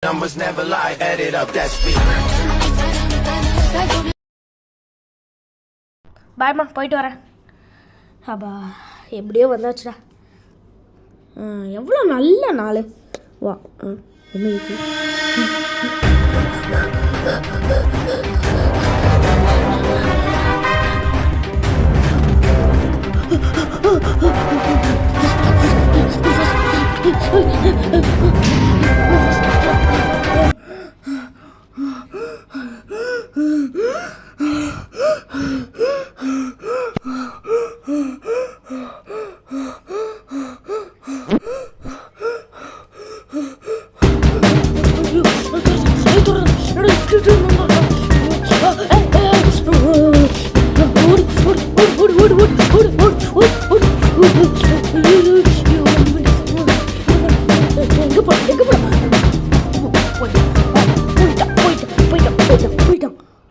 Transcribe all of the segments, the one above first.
Numbers never lie, add it up, that's me. பாய்மா, போயிட்டு வரேன். அப்பா எப்படியோ வந்தாச்சுடா. எவ்வளோ நல்ல நாள். வா என்ன இது?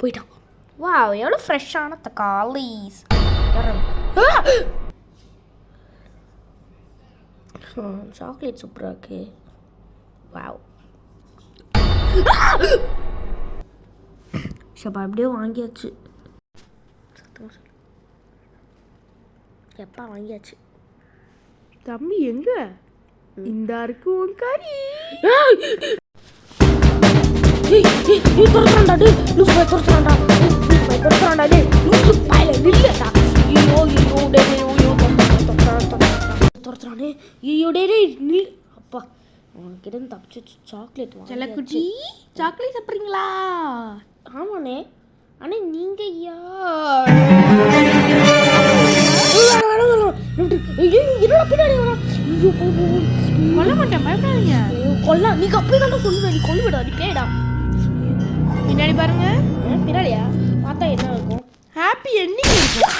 போயிட்டான். வாவ், எவ்வளோ ஃப்ரெஷ்ஷான தக்காளிஸ். சாக்லேட் சூப்பராக இருக்கு. வாவ், ஷப்பா அப்படியே வாங்கியாச்சு. எப்பா வாங்கியாச்சு. தம்பி எங்க? இந்த இருக்கு உன் கறி. துரத்துறான்டா டே, லூசு பாய் துரத்துறான்டா. துரத்துறான்டா டே, லூசு பாயில நில்லடா. ஐயோ ஐயோ டே ஐயோ துரத்துறானே. ஐயோ டே நில். அப்பா உனக்கிட்ட தப்பிச்சு சாக்லேட் வாங்க. செல்லக்குட்டி சாக்லேட் சாப்பிட்றீங்களா? ஆமாண்ணே. அண்ணே நீங்க என்னோட பின்னாடி வரா. ஐயோ கொல்ல மாட்டேன், பயப்படாதீங்க. கொல்ல நீங்க அப்படியே தானே சொல்லுவேன். நீ கொல்லு விடா, நீ பேடா. பின்னாடி பாருங்க. பின்னாடியா பார்த்தா என்ன இருக்கும்? ஹாப்பி எண்டிங் இருக்கும்.